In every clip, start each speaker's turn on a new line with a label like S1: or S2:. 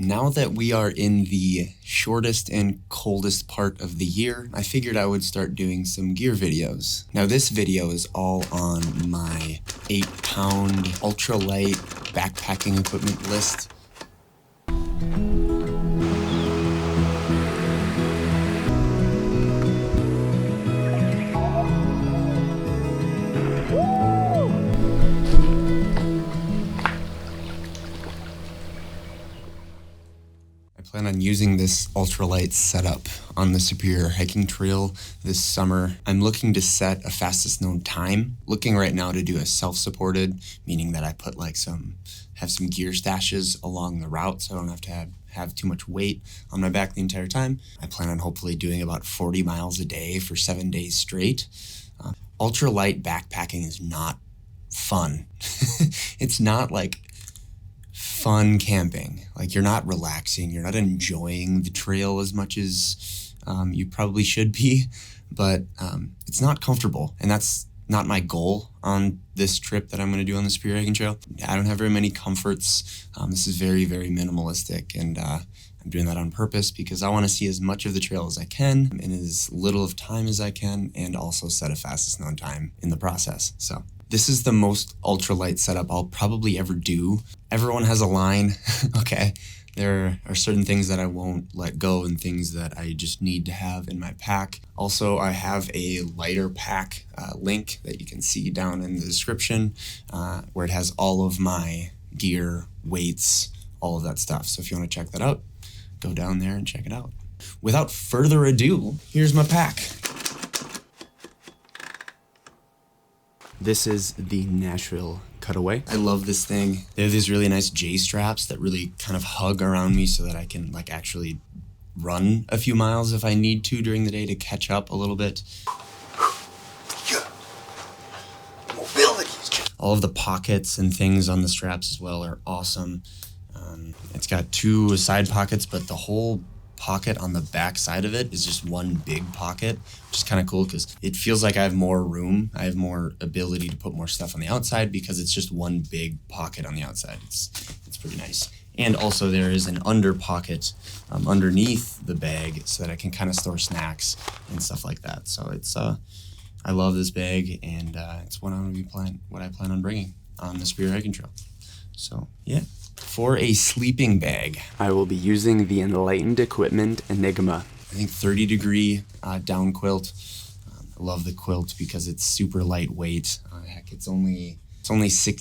S1: Now that we are in the shortest and coldest part of the year, I figured I would start doing some gear videos. Now this video is all on my 8-pound ultralight backpacking equipment list. I plan on using this ultralight setup on the Superior hiking trail this summer. I'm looking to set a fastest known time. Looking right now to do a self-supported, meaning that I put have some gear stashes along the route so I don't have to have too much weight on my back the entire time. I plan on hopefully doing about 40 miles a day for 7 days straight. Ultralight backpacking is not fun. It's not like fun camping. Like, you're not relaxing, you're not enjoying the trail as much as you probably should be, but it's not comfortable, and that's not my goal on this trip that I'm going to do on the Superior Hiking Trail. I don't have very many comforts. This is very, very minimalistic, and I'm doing that on purpose because I want to see as much of the trail as I can in as little of time as I can, and also set a fastest known time in the process. So this is the most ultralight setup I'll probably ever do. Everyone has a line, okay? There are certain things that I won't let go and things that I just need to have in my pack. Also, I have a lighter pack link that you can see down in the description where it has all of my gear, weights, all of that stuff. So if you want to check that out, go down there and check it out. Without further ado, here's my pack. This is the Nashville Cutaway. I love this thing. They have these really nice J-straps that really kind of hug around me so that I can actually run a few miles if I need to during the day to catch up a little bit. Mobility. All of the pockets and things on the straps as well are awesome. It's got 2 side pockets, but the whole pocket on the back side of it is just one big pocket, which is kind of cool because it feels like I have more room. I have more ability to put more stuff on the outside because it's just one big pocket on the outside. It's pretty nice. And also there is an under pocket underneath the bag so that I can kind of store snacks and stuff like that. So it's I love this bag, and it's what I plan on bringing on the Superior Hiking Trail. So yeah. For a sleeping bag, I will be using the Enlightened Equipment Enigma. I think 30-degree down quilt. I love the quilt because it's super lightweight. Heck, it's only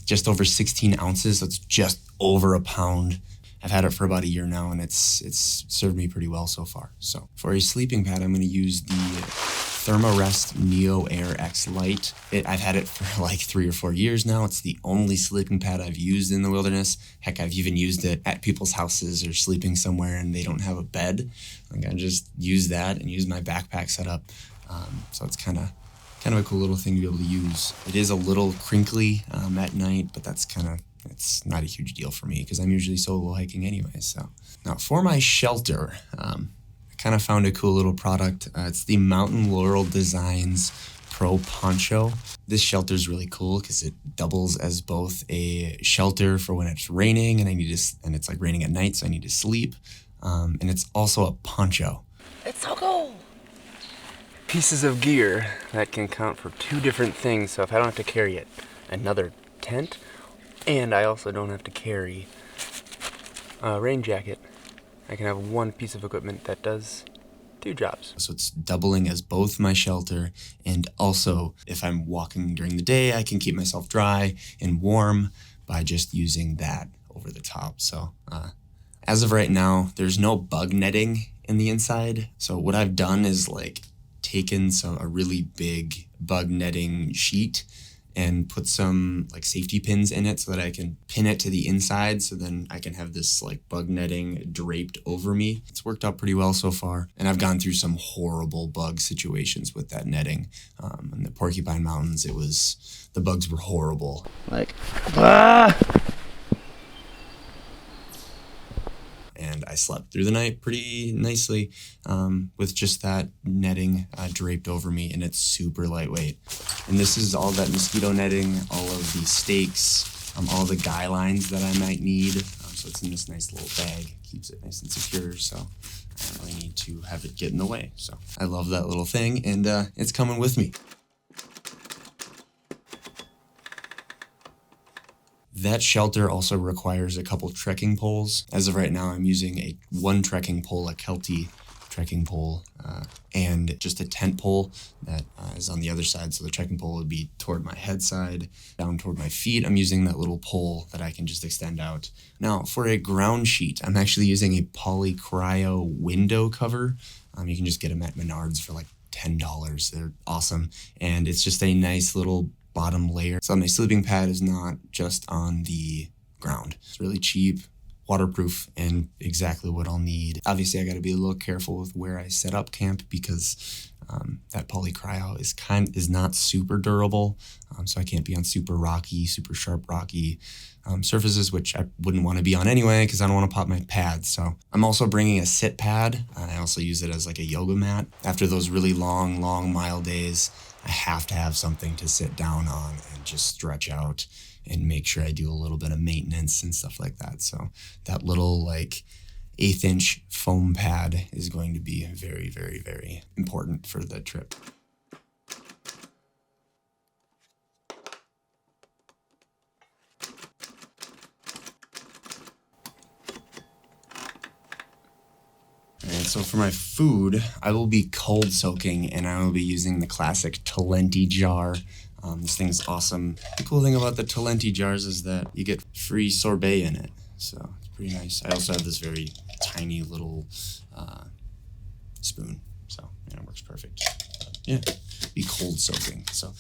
S1: just over 16 ounces, so it's just over a pound. I've had it for about a year now, and it's served me pretty well so far. So for a sleeping pad, I'm going to use the Thermarest Neo Air X Lite. I've had it for like 3 or 4 years now. It's the only sleeping pad I've used in the wilderness. Heck, I've even used it at people's houses or sleeping somewhere and they don't have a bed. I just use that and use my backpack setup. So it's kind of a cool little thing to be able to use. It is a little crinkly at night, but it's not a huge deal for me because I'm usually solo hiking anyway. So now for my shelter, kind of found a cool little product. It's the Mountain Laurel Designs Pro Poncho. This shelter is really cool because it doubles as both a shelter for when it's raining and and it's like raining at night, so I need to sleep. And it's also a poncho. It's so cool. Pieces of gear that can count for 2 different things. So if I don't have to carry it, another tent, and I also don't have to carry a rain jacket, I can have 1 piece of equipment that does 2 jobs. So it's doubling as both my shelter, and also if I'm walking during the day, I can keep myself dry and warm by just using that over the top. So as of right now, there's no bug netting in the inside. So what I've done is taken a really big bug netting sheet and put some safety pins in it so that I can pin it to the inside, so then I can have this bug netting draped over me. It's worked out pretty well so far, and I've gone through some horrible bug situations with that netting. In the Porcupine Mountains, the bugs were horrible. And I slept through the night pretty nicely with just that netting draped over me, and it's super lightweight. And this is all that mosquito netting, all of the stakes, all the guy lines that I might need. So so it's in this nice little bag. Keeps it nice and secure, so I don't really need to have it get in the way. So I love that little thing, and it's coming with me. That shelter also requires a couple trekking poles. As of right now, I'm using one trekking pole, a Kelty trekking pole, and just a tent pole that is on the other side. So the trekking pole would be toward my head side, down toward my feet. I'm using that little pole that I can just extend out. Now, for a ground sheet, I'm actually using a polycryo window cover. You can just get them at Menards for like $10. They're awesome. And it's just a nice little bottom layer. So my sleeping pad is not just on the ground. It's really cheap, waterproof, and exactly what I'll need. Obviously, I got to be a little careful with where I set up camp because that polycryo is not super durable. So I can't be on super rocky, super sharp rocky surfaces, which I wouldn't want to be on anyway because I don't want to pop my pads. So I'm also bringing a sit pad. I also use it as like a yoga mat. After those really long mile days, I have to have something to sit down on and just stretch out and make sure I do a little bit of maintenance and stuff like that. So that little like 1/8" foam pad is going to be very, very, very important for the trip. And so for my food, I will be cold soaking, and I will be using the classic Talenti jar. This thing's awesome. The cool thing about the Talenti jars is that you get free sorbet in it, so it's pretty nice. I also have this very tiny little spoon, so yeah, it works perfect. Yeah, be cold soaking. So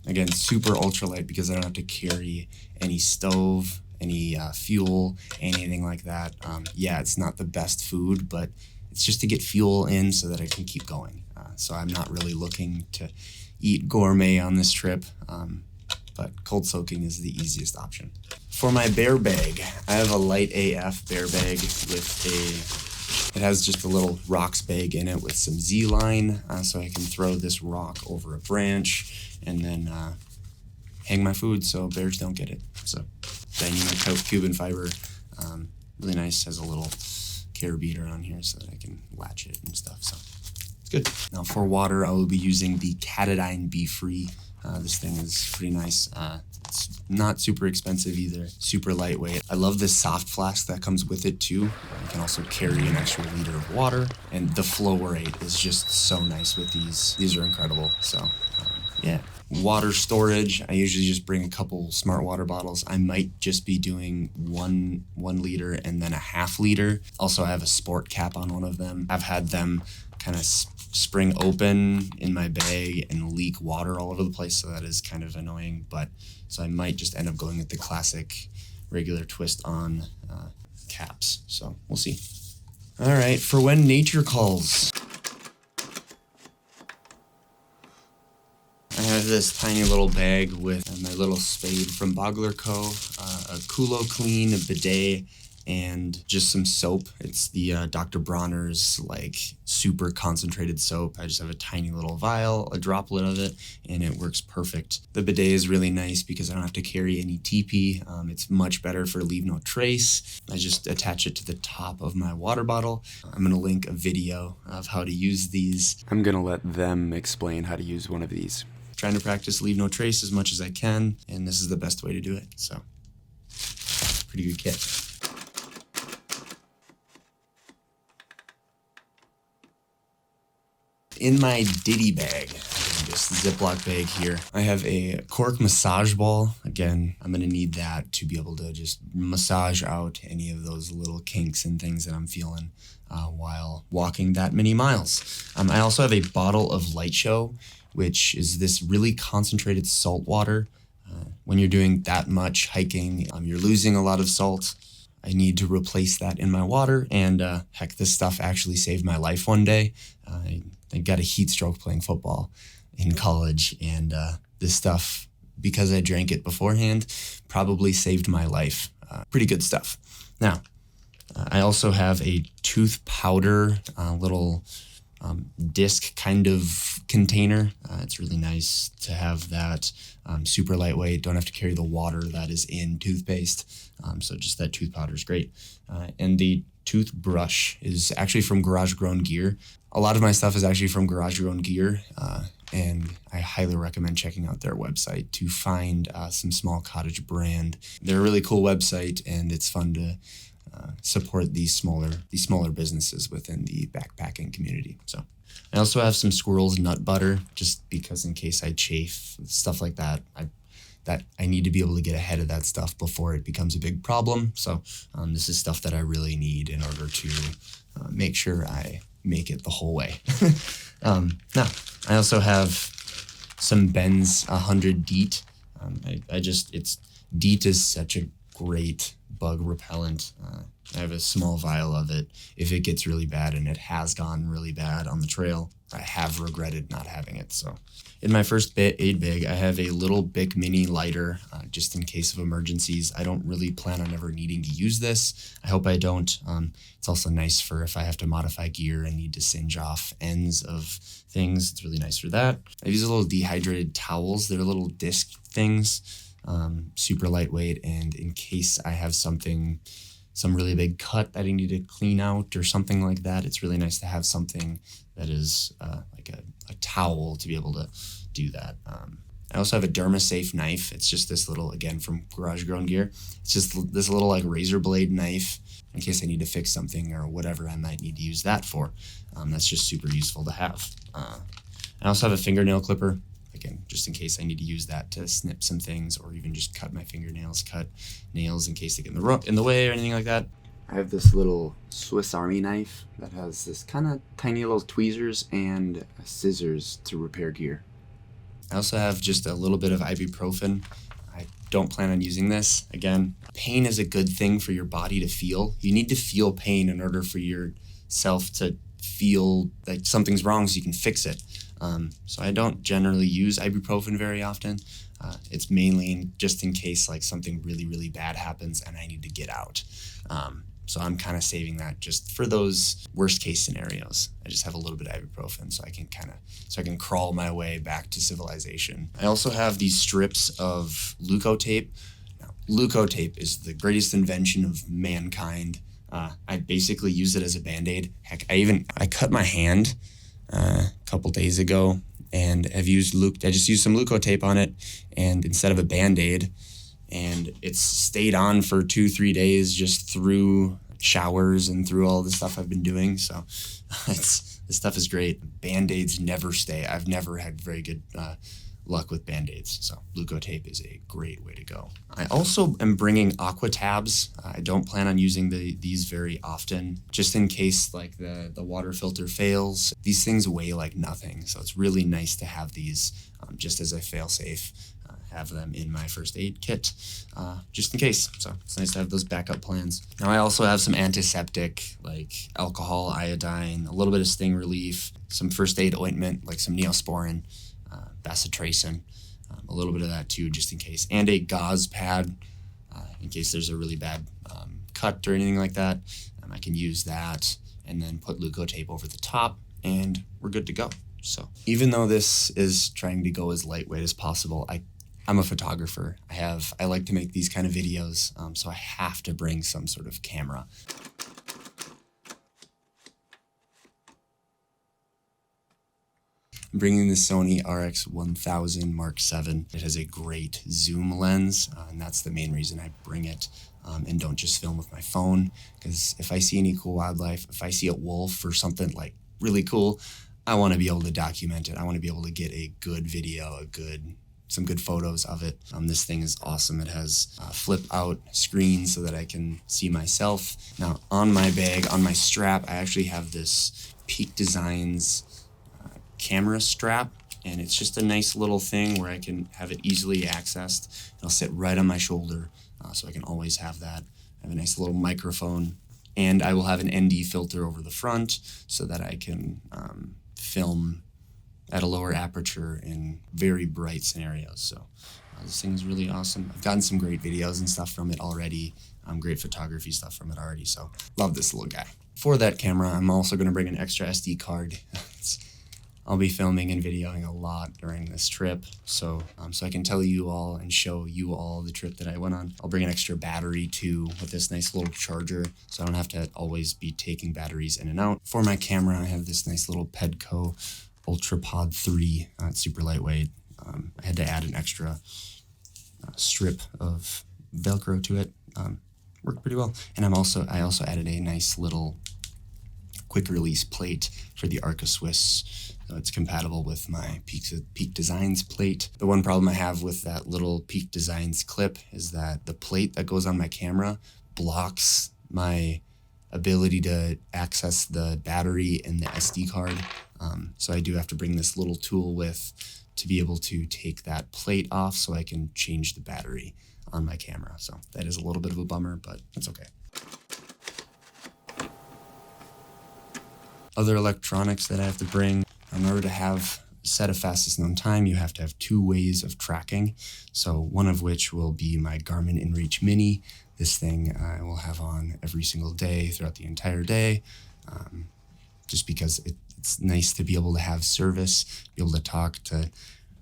S1: again, super ultralight because I don't have to carry any stove, any fuel, anything like that. Yeah, it's not the best food, but it's just to get fuel in so that I can keep going. So I'm not really looking to eat gourmet on this trip, but cold soaking is the easiest option. For my bear bag, I have a light AF bear bag it has just a little rocks bag in it with some Z-line, so I can throw this rock over a branch and then hang my food so bears don't get it. So Dyneema Cuban fiber, really nice, has a little carabiner on here so that I can latch it and stuff, so it's good. Now for water, I will be using the Katadyn Be Free. This thing is pretty nice. It's not super expensive either, super lightweight. I love this soft flask that comes with it too. You can also carry an extra liter of water, and the flow rate is just so nice with these. These are incredible, so yeah. Water storage, I usually just bring a couple smart water bottles. I might just be doing one liter and then a 1/2 liter. Also, I have a sport cap on one of them. I've had them kind of spring open in my bag and leak water all over the place, so that is kind of annoying. But so I might just end up going with the classic regular twist on caps. So we'll see. All right, for when nature calls. I have this tiny little bag with my little spade from Bogler Co., a Kulo Clean, a bidet, and just some soap. It's the Dr. Bronner's like super concentrated soap. I just have a tiny little vial, a droplet of it, and it works perfect. The bidet is really nice because I don't have to carry any TP. It's much better for leave no trace. I just attach it to the top of my water bottle. I'm gonna link a video of how to use these. I'm gonna let them explain how to use one of these. Trying to practice leave no trace as much as I can, and this is the best way to do it, so pretty good kit. In my ditty bag, this Ziploc bag here, I have a cork massage ball. Again, I'm gonna need that to be able to just massage out any of those little kinks and things that I'm feeling while walking that many miles. I also have a bottle of Light Show, which is this really concentrated salt water. When you're doing that much hiking, you're losing a lot of salt. I need to replace that in my water, and heck, this stuff actually saved my life one day. I got a heat stroke playing football in college, and this stuff, because I drank it beforehand, probably saved my life. Pretty good stuff. Now, I also have a tooth powder, little disc kind of container. It's really nice to have that. Super lightweight, don't have to carry the water that is in toothpaste. So just that tooth powder is great. And the toothbrush is actually from Garage Grown Gear. A lot of my stuff is actually from Garage Grown Gear, and I highly recommend checking out their website to find some small cottage brand. They're a really cool website, and it's fun to support these smaller businesses within the backpacking community. So I also have some Squirrel's nut butter, just because in case I chafe, stuff like that. I need to be able to get ahead of that stuff before it becomes a big problem. So this is stuff that I really need in order to make sure I make it the whole way. Now, I also have some Ben's 100 DEET. DEET is such a great bug repellent. I have a small vial of it. If it gets really bad, and it has gone really bad on the trail, I have regretted not having it. So in my first aid bag, I have a little Bic mini lighter, just in case of emergencies. I don't really plan on ever needing to use this. I hope I don't. It's also nice for if I have to modify gear and need to singe off ends of things. It's really nice for that. I use little dehydrated towels. They're little disc things, super lightweight. And in case I have some really big cut that I need to clean out or something like that, it's really nice to have something that is like a towel to be able to do that. I also have a DermaSafe knife. It's just this little, again, from Garage Grown Gear. It's just this little like razor blade knife in case I need to fix something or whatever I might need to use that for. That's just super useful to have. I also have a fingernail clipper. Again, just in case I need to use that to snip some things or even just cut my fingernails, cut nails in case they get in the way or anything like that. I have this little Swiss Army knife that has this kind of tiny little tweezers and scissors to repair gear. I also have just a little bit of ibuprofen. I don't plan on using this. Again, pain is a good thing for your body to feel. You need to feel pain in order for yourself to feel like something's wrong so you can fix it. So I don't generally use ibuprofen very often. It's mainly just in case like something really, really bad happens and I need to get out. So I'm kind of saving that just for those worst case scenarios. I just have a little bit of ibuprofen so I can crawl my way back to civilization. I also have these strips of Leukotape. Now, Leukotape is the greatest invention of mankind. I basically use it as a Band-Aid. Heck, I cut my hand a couple days ago and I just used some Leukotape on it, and instead of a Band-Aid, and it's stayed on for 2-3 days just through showers and through all the stuff I've been doing. So this stuff is great. Band-Aids never stay. I've never had very good luck with Band-Aids. So Leukotape is a great way to go. I also am bringing Aqua Tabs. I don't plan on using these very often, just in case like the water filter fails. These things weigh like nothing. So it's really nice to have these just as a fail-safe. Have them in my first aid kit, just in case. So it's nice to have those backup plans. Now I also have some antiseptic, like alcohol, iodine, a little bit of sting relief, some first aid ointment, like some Neosporin, bacitracin, a little bit of that too, just in case, and a gauze pad, in case there's a really bad cut or anything like that. I can use that and then put Leukotape over the top, and we're good to go. So even though this is trying to go as lightweight as possible, I'm a photographer. I like to make these kind of videos, so I have to bring some sort of camera. I'm bringing the Sony RX1000 Mark VII. It has a great zoom lens, and that's the main reason I bring it, and don't just film with my phone, because if I see any cool wildlife, if I see a wolf or something like really cool, I want to be able to document it. I want to be able to get a good video, some good photos of it. This thing is awesome. It has a flip out screen so that I can see myself. Now on my bag, on my strap, I actually have this Peak Designs camera strap, and it's just a nice little thing where I can have it easily accessed. It'll sit right on my shoulder, so I can always have that. I have a nice little microphone, and I will have an ND filter over the front so that I can film at a lower aperture in very bright scenarios. So this thing is really awesome. I've gotten some great videos and stuff from it already, great photography stuff from it already, so love this little guy. For that camera, I'm also going to bring an extra SD card I'll be filming and videoing a lot during this trip, so I can tell you all and show you all the trip that I went on. I'll bring an extra battery too with this nice little charger, so I don't have to always be taking batteries in and out. For my camera, I have this nice little Pedco Ultrapod 3. It's super lightweight. I had to add an extra strip of Velcro to it. Worked pretty well. And I also added a nice little quick release plate for the Arca Swiss. So it's compatible with my Peak Designs plate. The one problem I have with that little Peak Designs clip is that the plate that goes on my camera blocks my ability to access the battery and the SD card. So I do have to bring this little tool with to be able to take that plate off so I can change the battery on my camera. So that is a little bit of a bummer, but it's okay. Other electronics that I have to bring. In order to have set a fastest known time, you have to have 2 ways of tracking. So one of which will be my Garmin InReach Mini. This thing I will have on every single day throughout the entire day, just because it's nice to be able to have service, be able to talk to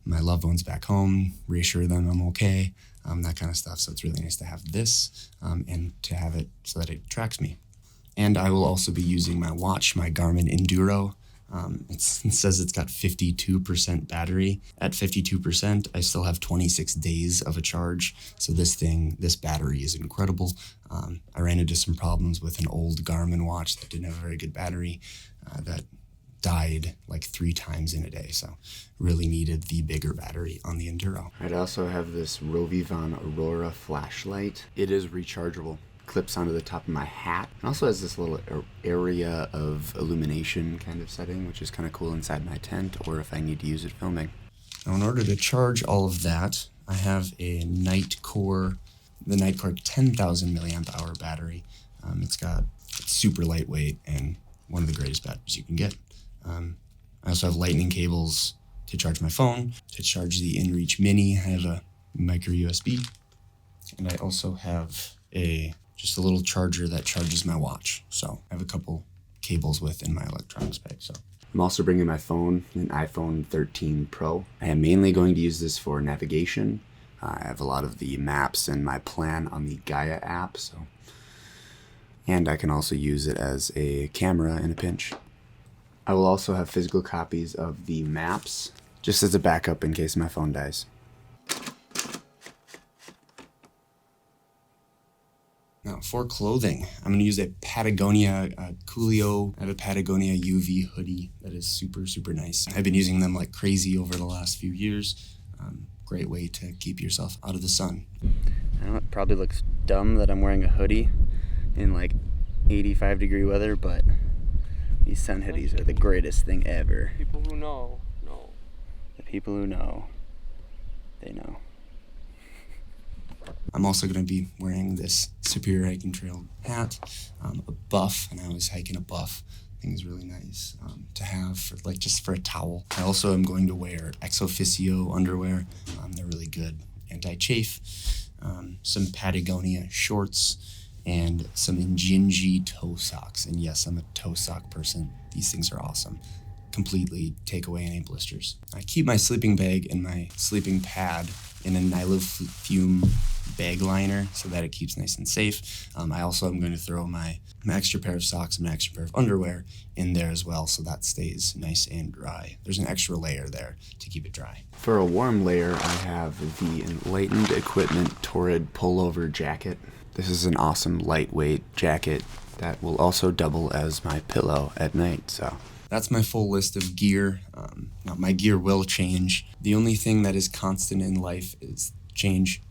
S1: my loved ones back home, reassure them I'm okay, that kind of stuff. So it's really nice to have this and to have it so that it tracks me. And I will also be using my watch, my Garmin Enduro. It says it's got 52% battery. At 52%, I still have 26 days of a charge. So this battery is incredible. I ran into some problems with an old Garmin watch that didn't have a very good battery that died like 3 times in a day. So really needed the bigger battery on the Enduro. I also have this Rovivon Aurora flashlight. It is rechargeable. Clips onto the top of my hat. It also has this little area of illumination kind of setting, which is kind of cool inside my tent or if I need to use it filming. Now, in order to charge all of that, I have a the Nightcore 10,000 milliamp hour battery. It's super lightweight and one of the greatest batteries you can get. I also have lightning cables to charge my phone. To charge the InReach Mini, I have a micro USB, and I also have just a little charger that charges my watch. So I have a couple cables in my electronics bag. So I'm also bringing my phone, an iPhone 13 Pro. I am mainly going to use this for navigation. I have a lot of the maps and my plan on the Gaia app. And I can also use it as a camera in a pinch. I will also have physical copies of the maps, just as a backup in case my phone dies. Now, for clothing, I'm going to use a Patagonia Coolio. I have a Patagonia UV hoodie that is super, super nice. I've been using them like crazy over the last few years. Great way to keep yourself out of the sun. I know it probably looks dumb that I'm wearing a hoodie in like 85-degree weather, but these sun hoodies are the greatest thing ever.
S2: People who know.
S1: The people who know, they know. I'm also going to be wearing this Superior Hiking Trail hat, a buff, and I was hiking a buff. I think it's really nice to have just for a towel. I also am going to wear Ex Officio underwear. They're really good, anti-chafe. Some Patagonia shorts and some Injinji toe socks. And yes, I'm a toe sock person. These things are awesome. Completely take away any blisters. I keep my sleeping bag and my sleeping pad in a Nylofume bag liner so that it keeps nice and safe. I also am going to throw my extra pair of socks and my extra pair of underwear in there as well so that stays nice and dry. There's an extra layer there to keep it dry. For a warm layer, I have the Enlightened Equipment Torrid pullover jacket. This is an awesome lightweight jacket that will also double as my pillow at night. So that's my full list of gear. Now my gear will change. The only thing that is constant in life is change.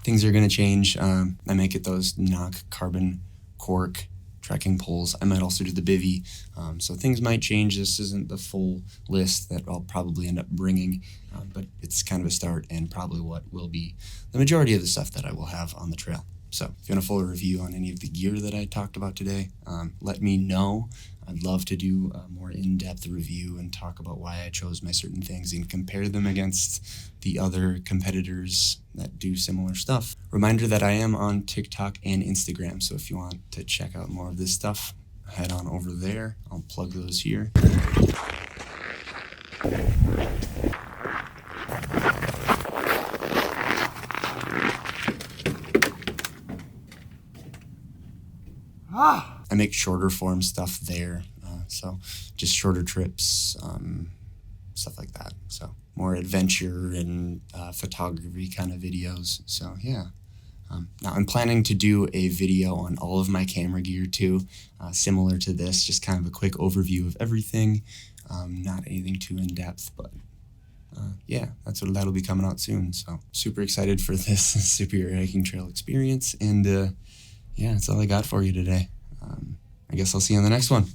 S1: Things are going to change. I might get those knock carbon cork trekking poles. I might also do the bivy. So things might change. This isn't the full list that I'll probably end up bringing, but it's kind of a start and probably what will be the majority of the stuff that I will have on the trail. So if you want a full review on any of the gear that I talked about today, let me know. I'd love to do a more in-depth review and talk about why I chose my certain things and compare them against the other competitors that do similar stuff. Reminder that I am on TikTok and Instagram, so if you want to check out more of this stuff, head on over there. I'll plug those here. I make shorter form stuff there, so just shorter trips, stuff like that. So more adventure and photography kind of videos. So yeah. Now I'm planning to do a video on all of my camera gear too, similar to this, just kind of a quick overview of everything, not anything too in-depth, but yeah, that'll be coming out soon. So super excited for this Superior Hiking Trail experience, and yeah, that's all I got for you today. I guess I'll see you on the next one.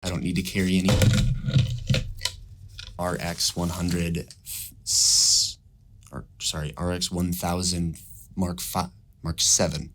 S1: I don't need to carry any RX1000 Mark 7